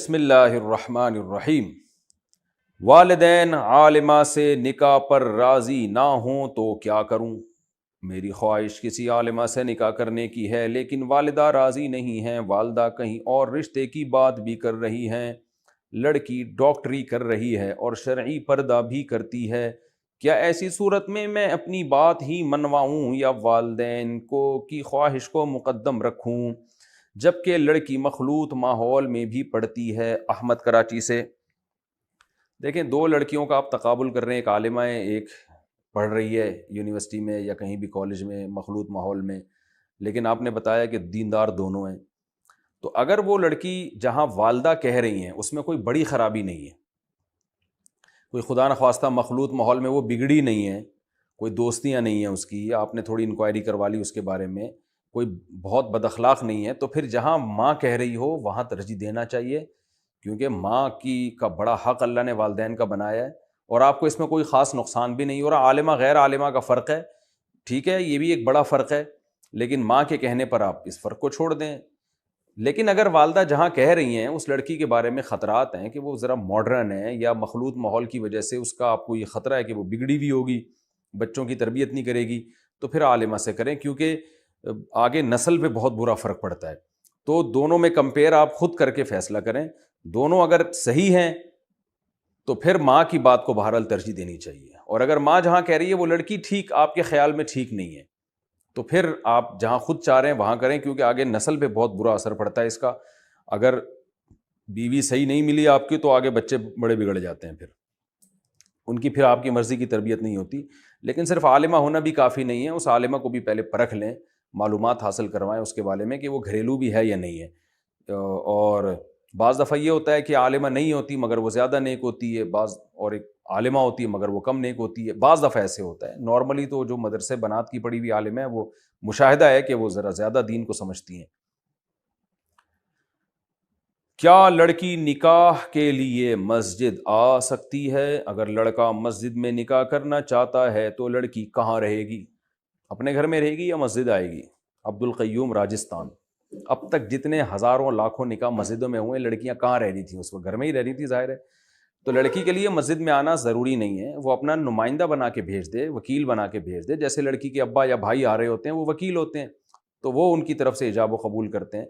بسم اللہ الرحمن الرحیم۔ والدین عالمہ سے نکاح پر راضی نہ ہوں تو کیا کروں؟ میری خواہش کسی عالمہ سے نکاح کرنے کی ہے لیکن والدہ راضی نہیں ہیں۔ والدہ کہیں اور رشتے کی بات بھی کر رہی ہیں، لڑکی ڈاکٹری کر رہی ہے اور شرعی پردہ بھی کرتی ہے۔ کیا ایسی صورت میں اپنی بات ہی منواؤں یا والدین کی خواہش کو مقدم رکھوں؟ جبکہ لڑکی مخلوط ماحول میں بھی پڑھتی ہے۔ احمد کراچی سے۔ دیکھیں، دو لڑکیوں کا آپ تقابل کر رہے ہیں، ایک عالمہ ہے، ایک پڑھ رہی ہے یونیورسٹی میں یا کہیں بھی کالج میں مخلوط ماحول میں، لیکن آپ نے بتایا کہ دیندار دونوں ہیں۔ تو اگر وہ لڑکی جہاں والدہ کہہ رہی ہیں اس میں کوئی بڑی خرابی نہیں ہے، کوئی خدا نخواستہ مخلوط ماحول میں وہ بگڑی نہیں ہے، کوئی دوستیاں نہیں ہیں اس کی، آپ نے تھوڑی انکوائری کروا لی اس کے بارے میں، کوئی بہت بد اخلاق نہیں ہے، تو پھر جہاں ماں کہہ رہی ہو وہاں ترجیح دینا چاہیے، کیونکہ ماں کا بڑا حق اللہ نے والدین کا بنایا ہے، اور آپ کو اس میں کوئی خاص نقصان بھی نہیں ہو رہا۔ عالمہ غیر عالمہ کا فرق ہے، ٹھیک ہے، یہ بھی ایک بڑا فرق ہے، لیکن ماں کے کہنے پر آپ اس فرق کو چھوڑ دیں۔ لیکن اگر والدہ جہاں کہہ رہی ہیں اس لڑکی کے بارے میں خطرات ہیں کہ وہ ذرا ماڈرن ہے یا مخلوط ماحول کی وجہ سے اس کا آپ کو یہ خطرہ ہے کہ وہ بگڑی بھی ہوگی، بچوں کی تربیت نہیں کرے گی، تو پھر عالمہ سے کریں، کیونکہ آگے نسل پہ بہت برا فرق پڑتا ہے۔ تو دونوں میں کمپیئر آپ خود کر کے فیصلہ کریں، دونوں اگر صحیح ہیں تو پھر ماں کی بات کو بہرحال ترجیح دینی چاہیے، اور اگر ماں جہاں کہہ رہی ہے وہ لڑکی ٹھیک آپ کے خیال میں ٹھیک نہیں ہے تو پھر آپ جہاں خود چاہ رہے ہیں وہاں کریں، کیونکہ آگے نسل پہ بہت برا اثر پڑتا ہے اس کا۔ اگر بیوی صحیح نہیں ملی آپ کی تو آگے بچے بڑے بگڑ جاتے ہیں، پھر ان کی پھر آپ کی مرضی کی تربیت نہیں ہوتی۔ لیکن صرف عالمہ ہونا بھی کافی نہیں ہے، اس عالمہ کو بھی پہلے پرکھ لیں، معلومات حاصل کروائیں اس کے بارے میں کہ وہ گھریلو بھی ہے یا نہیں ہے۔ اور بعض دفعہ یہ ہوتا ہے کہ عالمہ نہیں ہوتی مگر وہ زیادہ نیک ہوتی ہے، اور ایک عالمہ ہوتی ہے مگر وہ کم نیک ہوتی ہے، بعض دفعہ ایسے ہوتا ہے۔ نارملی تو جو مدرسے بنات کی پڑھی ہوئی عالمہ ہے وہ مشاہدہ ہے کہ وہ ذرا زیادہ دین کو سمجھتی ہیں۔ کیا لڑکی نکاح کے لیے مسجد آ سکتی ہے؟ اگر لڑکا مسجد میں نکاح کرنا چاہتا ہے تو لڑکی کہاں رہے گی؟ اپنے گھر میں رہے گی یا مسجد آئے گی؟ عبد القیوم راجستھان۔ اب تک جتنے ہزاروں لاکھوں نکاح مسجدوں میں ہوئے، لڑکیاں کہاں رہ رہی تھیں؟ اس وقت گھر میں ہی رہ رہی تھی، ظاہر ہے۔ تو لڑکی کے لیے مسجد میں آنا ضروری نہیں ہے، وہ اپنا نمائندہ بنا کے بھیج دے، وکیل بنا کے بھیج دے، جیسے لڑکی کے ابا یا بھائی آ رہے ہوتے ہیں وہ وکیل ہوتے ہیں، تو وہ ان کی طرف سے ایجاب و قبول کرتے ہیں۔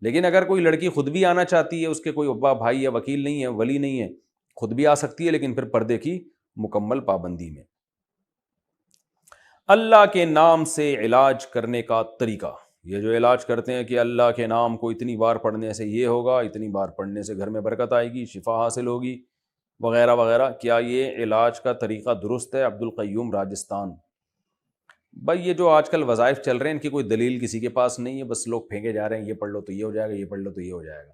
لیکن اگر کوئی لڑکی خود بھی آنا چاہتی ہے، اس کے کوئی ابا بھائی یا وکیل نہیں ہے، ولی نہیں ہے، خود بھی آ سکتی ہے، لیکن پھر پردے کی مکمل پابندی میں۔ اللہ کے نام سے علاج کرنے کا طریقہ۔ یہ جو علاج کرتے ہیں کہ اللہ کے نام کو اتنی بار پڑھنے سے یہ ہوگا، اتنی بار پڑھنے سے گھر میں برکت آئے گی، شفا حاصل ہوگی، وغیرہ وغیرہ، کیا یہ علاج کا طریقہ درست ہے؟ عبد القیوم راجستھان۔ بھائی، یہ جو آج کل وظائف چل رہے ہیں ان کی کوئی دلیل کسی کے پاس نہیں ہے، بس لوگ پھینکے جا رہے ہیں، یہ پڑھ لو تو یہ ہو جائے گا، یہ پڑھ لو تو یہ ہو جائے گا۔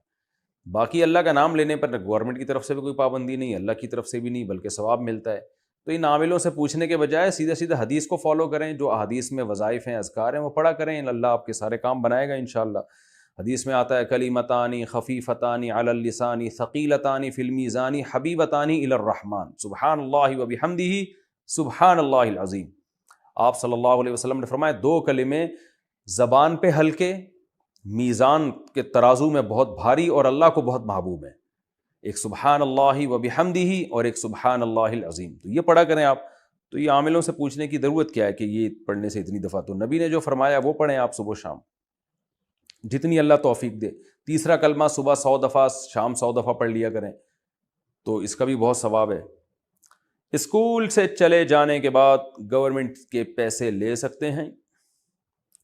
باقی اللہ کا نام لینے پر گورنمنٹ کی طرف سے بھی کوئی پابندی نہیں، اللہ کی طرف سے بھی نہیں، بلکہ ثواب ملتا ہے۔ تو ان عاملوں سے پوچھنے کے بجائے سیدھے سیدھے حدیث کو فالو کریں، جو احادیث میں وظائف ہیں، اذکار ہیں، وہ پڑھا کریں، اللہ آپ کے سارے کام بنائے گا انشاءاللہ۔ حدیث میں آتا ہے کلیمتان خفیفتان علی اللسان ثقیلتان فی المیزان حبیبتان الی الرحمن سبحان اللہ وبحمدہ سبحان اللہ العظیم۔ آپ صلی اللہ علیہ وسلم نے فرمایا دو کلمے زبان پہ ہلکے، میزان کے ترازو میں بہت بھاری اور اللہ کو بہت محبوب ہیں، ایک سبحان اللہ وبحمدہ اور ایک سبحان اللہ العظیم۔ تو یہ پڑھا کریں آپ۔ تو یہ عاملوں سے پوچھنے کی ضرورت کیا ہے کہ یہ پڑھنے سے اتنی دفعہ؟ تو نبی نے جو فرمایا وہ پڑھیں آپ صبح و شام، جتنی اللہ توفیق دے۔ تیسرا کلمہ صبح 100 دفعہ، شام 100 دفعہ پڑھ لیا کریں، تو اس کا بھی بہت ثواب ہے۔ اسکول سے چلے جانے کے بعد گورنمنٹ کے پیسے لے سکتے ہیں؟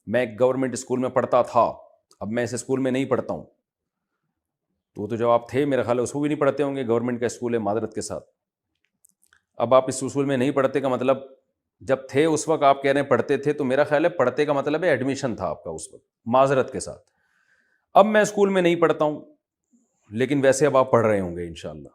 میں ایک گورنمنٹ اسکول میں پڑھتا تھا، اب میں اس اسکول میں نہیں پڑھتا ہوں۔ تو جب آپ تھے میرا خیال ہے اس کو بھی نہیں پڑھتے ہوں گے، گورنمنٹ کا اسکول ہے معذرت کے ساتھ۔ اب آپ اس اسکول میں نہیں پڑھتے کا مطلب جب تھے اس وقت آپ کہہ رہے ہیں پڑھتے تھے، تو میرا خیال ہے پڑھتے کا مطلب ہے ایڈمیشن تھا آپ کا اس وقت، معذرت کے ساتھ۔ اب میں اسکول میں نہیں پڑھتا ہوں، لیکن ویسے اب آپ پڑھ رہے ہوں گے انشاءاللہ۔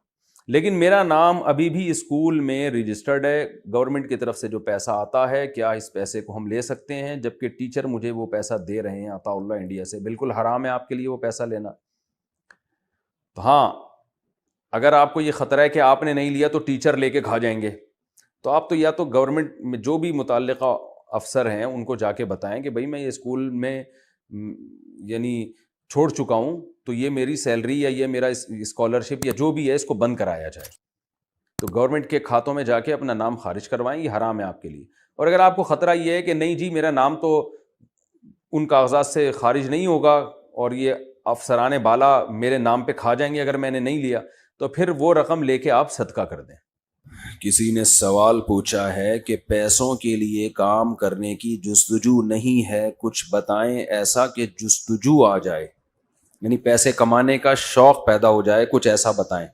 لیکن میرا نام ابھی بھی اسکول میں رجسٹرڈ ہے، گورنمنٹ کی طرف سے جو پیسہ آتا ہے، کیا اس پیسے کو ہم لے سکتے ہیں؟ جبکہ ٹیچر مجھے وہ پیسہ دے رہے ہیں عطا اللہ انڈیا سے، بالکل حرام ہے آپ کے لیے وہ پیسہ لینا۔ تو ہاں، اگر آپ کو یہ خطرہ ہے کہ آپ نے نہیں لیا تو ٹیچر لے کے کھا جائیں گے، تو آپ تو یا تو گورنمنٹ میں جو بھی متعلقہ افسر ہیں ان کو جا کے بتائیں کہ بھائی میں یہ اسکول میں یعنی چھوڑ چکا ہوں تو یہ میری سیلری یا یہ میرا اسکالرشپ یا جو بھی ہے اس کو بند کرایا جائے. تو گورنمنٹ کے کھاتوں میں جا کے اپنا نام خارج کروائیں, یہ حرام ہے آپ کے لیے. اور اگر آپ کو خطرہ یہ ہے کہ نہیں جی میرا نام تو ان کاغذات سے خارج نہیں ہوگا اور یہ افسران بالا میرے نام پہ کھا جائیں گے اگر میں نے نہیں لیا, تو پھر وہ رقم لے کے آپ صدقہ کر دیں. کسی نے سوال پوچھا ہے کہ پیسوں کے لیے کام کرنے کی جستجو نہیں ہے, کچھ بتائیں ایسا کہ جستجو آ جائے, یعنی پیسے کمانے کا شوق پیدا ہو جائے, کچھ ایسا بتائیں.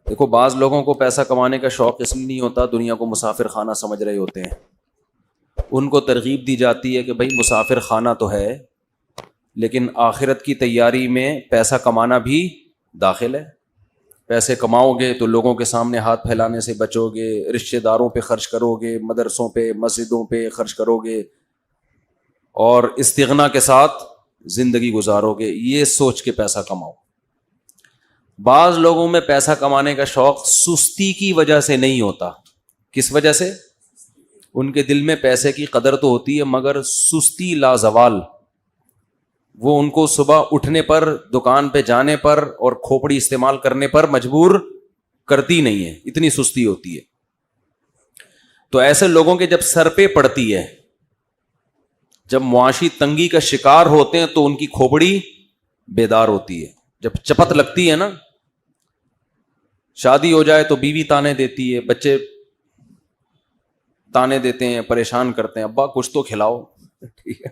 دیکھو بعض لوگوں کو پیسہ کمانے کا شوق اس لیے نہیں ہوتا, دنیا کو مسافر خانہ سمجھ رہے ہوتے ہیں. ان کو ترغیب دی جاتی ہے کہ بھائی مسافر خانہ تو ہے لیکن آخرت کی تیاری میں پیسہ کمانا بھی داخل ہے. پیسے کماؤ گے تو لوگوں کے سامنے ہاتھ پھیلانے سے بچو گے, رشتہ داروں پہ خرچ کرو گے, مدرسوں پہ مسجدوں پہ خرچ کرو گے اور استغنا کے ساتھ زندگی گزارو گے, یہ سوچ کے پیسہ کماؤ. بعض لوگوں میں پیسہ کمانے کا شوق سستی کی وجہ سے نہیں ہوتا. کس وجہ سے؟ ان کے دل میں پیسے کی قدر تو ہوتی ہے مگر سستی لازوال, وہ ان کو صبح اٹھنے پر, دکان پہ جانے پر اور کھوپڑی استعمال کرنے پر مجبور کرتی نہیں ہے, اتنی سستی ہوتی ہے. تو ایسے لوگوں کے جب سر پہ پڑتی ہے, جب معاشی تنگی کا شکار ہوتے ہیں تو ان کی کھوپڑی بیدار ہوتی ہے. جب چپت لگتی ہے نا, شادی ہو جائے تو بیوی تانے دیتی ہے, بچے تانے دیتے ہیں, پریشان کرتے ہیں, ابا کچھ تو کھلاؤ. ٹھیک ہے,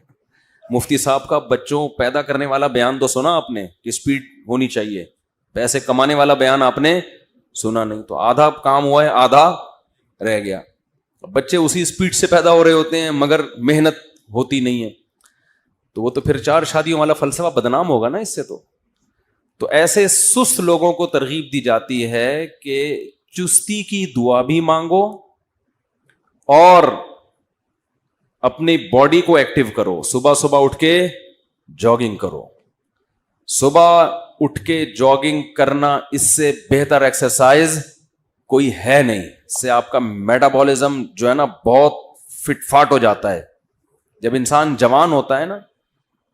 مفتی صاحب کا بچوں پیدا کرنے والا بیان تو سنا آپ نے کہ سپیڈ ہونی چاہیے, پیسے کمانے والا بیان آپ نے سنا نہیں. تو آدھا کام ہوا ہے, آدھا رہ گیا. بچے اسی سپیڈ سے پیدا ہو رہے ہوتے ہیں مگر محنت ہوتی نہیں ہے, تو وہ تو پھر 4 شادیوں والا فلسفہ بدنام ہوگا نا اس سے. تو ایسے سست لوگوں کو ترغیب دی جاتی ہے کہ چستی کی دعا بھی مانگو اور اپنی باڈی کو ایکٹیو کرو. صبح صبح اٹھ کے جاگنگ کرو. صبح اٹھ کے جاگنگ کرنا اس سے بہتر ایکسرسائز کوئی ہے نہیں. اس سے آپ کا میٹابولزم جو ہے نا بہت فٹ فاٹ ہو جاتا ہے. جب انسان جوان ہوتا ہے نا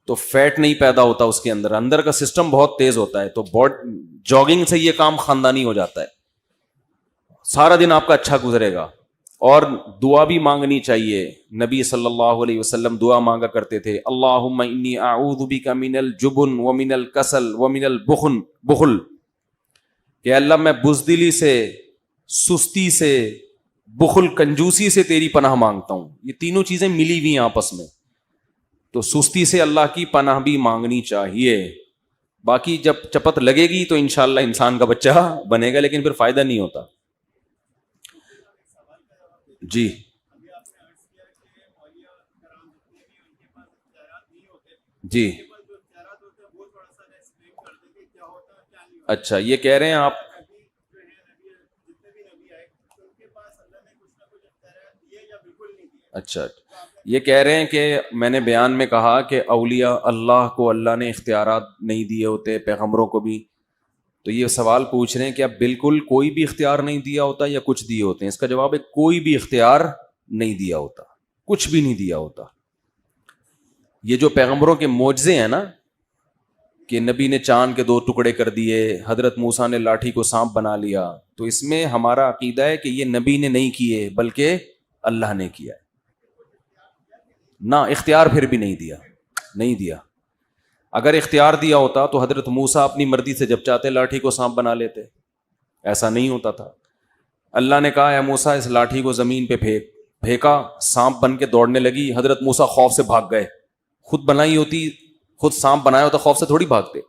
تو فیٹ نہیں پیدا ہوتا اس کے اندر, اندر کا سسٹم بہت تیز ہوتا ہے. تو جاگنگ سے یہ کام خاندانی ہو جاتا ہے. سارا دن آپ کا اچھا گزرے گا. اور دعا بھی مانگنی چاہیے. نبی صلی اللہ علیہ وسلم دعا مانگا کرتے تھے, اللہم انی اعوذ بک من الجبن ومن الکسل ومن البخل, کہ اللہ میں بزدلی سے, سستی سے, بخل کنجوسی سے تیری پناہ مانگتا ہوں. یہ تینوں چیزیں ملی ہوئی ہیں آپس میں. تو سستی سے اللہ کی پناہ بھی مانگنی چاہیے. باقی جب چپت لگے گی تو انشاءاللہ انسان کا بچہ بنے گا, لیکن پھر فائدہ نہیں ہوتا. جی جی اچھا, یہ کہہ رہے ہیں آپ اچھا یہ کہہ رہے ہیں کہ میں نے بیان میں کہا کہ اولیاء اللہ کو اللہ نے اختیارات نہیں دیے ہوتے, پیغمبروں کو بھی. تو یہ سوال پوچھ رہے ہیں کہ اب بالکل کوئی بھی اختیار نہیں دیا ہوتا یا کچھ دیے ہوتے ہیں. اس کا جواب ہے کوئی بھی اختیار نہیں دیا ہوتا, کچھ بھی نہیں دیا ہوتا. یہ جو پیغمبروں کے معجزے ہیں نا, کہ نبی نے چاند کے 2 ٹکڑے کر دیے, حضرت موسیٰ نے لاٹھی کو سانپ بنا لیا, تو اس میں ہمارا عقیدہ ہے کہ یہ نبی نے نہیں کیے بلکہ اللہ نے کیا ہے. نہ اختیار پھر بھی نہیں دیا. اگر اختیار دیا ہوتا تو حضرت موسیٰ اپنی مرضی سے جب چاہتے لاٹھی کو سانپ بنا لیتے. ایسا نہیں ہوتا تھا. اللہ نے کہا اے موسیٰ اس لاٹھی کو زمین پہ پھینکا, سانپ بن کے دوڑنے لگی. حضرت موسیٰ خوف سے بھاگ گئے. خود بنائی ہوتی, خود سانپ بنایا ہوتا, خوف سے تھوڑی بھاگتے.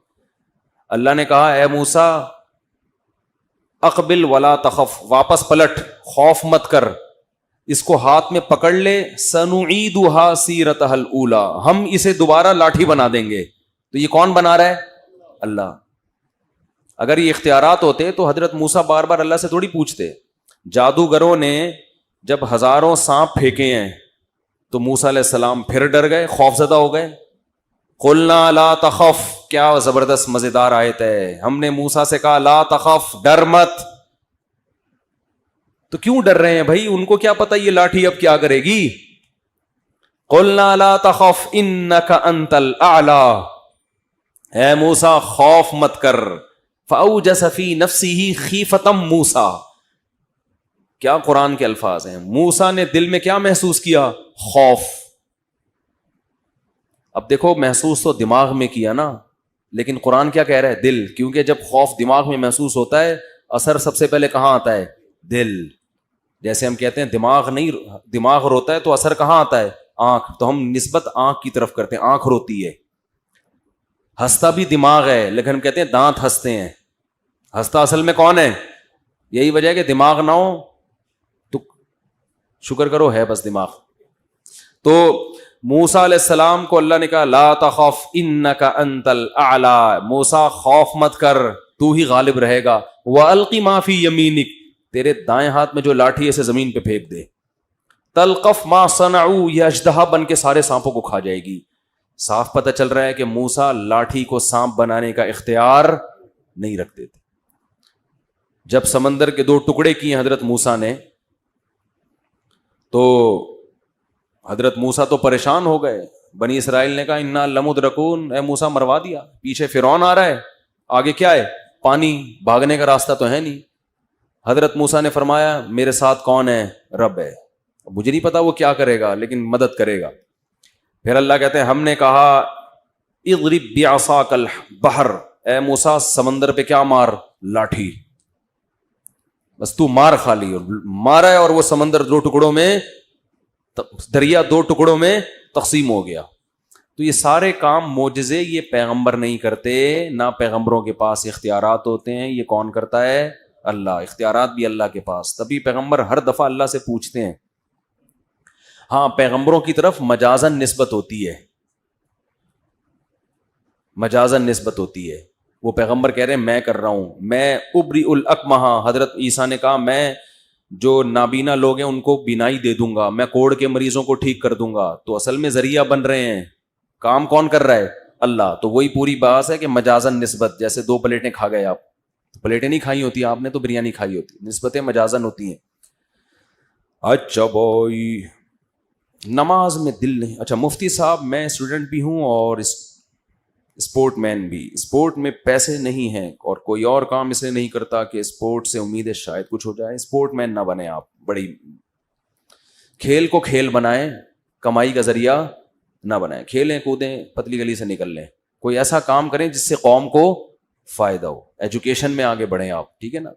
اللہ نے کہا اے موسیٰ اقبل ولا تخف, واپس پلٹ, خوف مت کر, اس کو ہاتھ میں پکڑ لے. سنعیدها سیرتها الاولی, ہم اسے دوبارہ لاٹھی بنا دیں گے. تو یہ کون بنا رہا ہے؟ اللہ. اگر یہ اختیارات ہوتے تو حضرت موسیٰ بار بار اللہ سے تھوڑی پوچھتے. جادوگروں نے جب ہزاروں سانپ پھینکے ہیں تو موسیٰ علیہ السلام پھر ڈر گئے, خوف زدہ ہو گئے. قلنا لا تخف, کیا زبردست مزیدار آیت ہے. ہم نے موسیٰ سے کہا لا تخف, ڈر مت. تو کیوں ڈر رہے ہیں بھائی؟ ان کو کیا پتا یہ لاٹھی اب کیا کرے گی. قلنا لا تخف انک انت الاعلی، اے موسیٰ خوف مت کر. فاوجس فی نفسہ خیفۃ موسیٰ، کیا قرآن کے الفاظ ہیں. موسیٰ نے دل میں کیا محسوس کیا؟ خوف. اب دیکھو محسوس تو دماغ میں کیا نا، لیکن قرآن کیا کہہ رہا ہے؟ دل. کیونکہ جب خوف دماغ میں محسوس ہوتا ہے اثر سب سے پہلے کہاں آتا ہے؟ دل. جیسے ہم کہتے ہیں دماغ روتا ہے تو اثر کہاں آتا ہے؟ آنکھ. تو ہم نسبت آنکھ کی طرف کرتے ہیں، آنکھ روتی ہے. ہنستا بھی دماغ ہے لیکن ہم کہتے ہیں دانت ہنستے ہیں. ہنستا اصل میں کون ہے؟ یہی وجہ ہے کہ دماغ نہ ہو تو شکر کرو ہے بس دماغ. تو موسیٰ علیہ السلام کو اللہ نے کہا لا تخف انک انت الاعلی، موسیٰ خوف مت کر، تو ہی غالب رہے گا. والق ما فی یمینک، تیرے دائیں ہاتھ میں جو لاٹھی ہے اسے زمین پہ پھینک دے. تلقف ما صنعوا، یہ اژدہا بن کے سارے سانپوں کو کھا جائے گی. صاف پتہ چل رہا ہے کہ موسیٰ لاٹھی کو سانپ بنانے کا اختیار نہیں رکھتے تھے. جب سمندر کے 2 ٹکڑے کیے حضرت موسیٰ نے تو حضرت موسیٰ تو پریشان ہو گئے. بنی اسرائیل نے کہا انا لمدرکون، اے موسیٰ مروا دیا، پیچھے فرعون آ رہا ہے، آگے کیا ہے؟ پانی، بھاگنے کا راستہ تو ہے نہیں. حضرت موسیٰ نے فرمایا میرے ساتھ کون ہے؟ رب ہے. مجھے نہیں پتا وہ کیا کرے گا لیکن مدد کرے گا. پھر اللہ کہتے ہیں ہم نے کہا اضرب بعصاک البحر، اے موسیٰ سمندر پہ کیا مار؟ لاٹھی. بس تو مار خالی. اور مارا ہے اور وہ سمندر 2 ٹکڑوں میں، دریا 2 ٹکڑوں میں تقسیم ہو گیا. تو یہ سارے کام معجزے یہ پیغمبر نہیں کرتے، نہ پیغمبروں کے پاس اختیارات ہوتے ہیں. یہ کون کرتا ہے؟ اللہ. اختیارات بھی اللہ کے پاس. تبھی پیغمبر ہر دفعہ اللہ سے پوچھتے ہیں. ہاں پیغمبروں کی طرف مجازن نسبت ہوتی ہے، مجازن نسبت ہوتی ہے. وہ پیغمبر کہہ رہے ہیں میں کر رہا ہوں، میں ابری الاکمہ. حضرت عیسیٰ نے کہا میں جو نابینا لوگ ہیں ان کو بینائی دے دوں گا، میں کوڑ کے مریضوں کو ٹھیک کر دوں گا. تو اصل میں ذریعہ بن رہے ہیں. کام کون کر رہا ہے؟ اللہ. تو وہی پوری بات ہے کہ مجازن نسبت. جیسے 2 پلیٹیں کھا گئے آپ، پلیٹیں نہیں کھائی ہوتی آپ نے تو بریانی کھائی ہوتی، نسبتیں مجازن ہوتی ہیں. اچھا بھائی نماز میں دل نہیں. اچھا مفتی صاحب میں اسٹوڈنٹ بھی ہوں اور اسپورٹ مین بھی. اسپورٹ میں پیسے نہیں ہیں اور کوئی اور کام اس لیے نہیں کرتا کہ اسپورٹ سے امید ہے شاید کچھ ہو جائے. اسپورٹ مین نہ بنے آپ، بڑی کھیل کو کھیل بنائیں، کمائی کا ذریعہ نہ بنائیں. کھیلیں کودیں، پتلی گلی سے نکل لیں. کوئی ایسا کام کریں جس سے قوم کو فائدہ ہو. ایجوکیشن میں آگے بڑھیں آپ، ٹھیک ہے نا.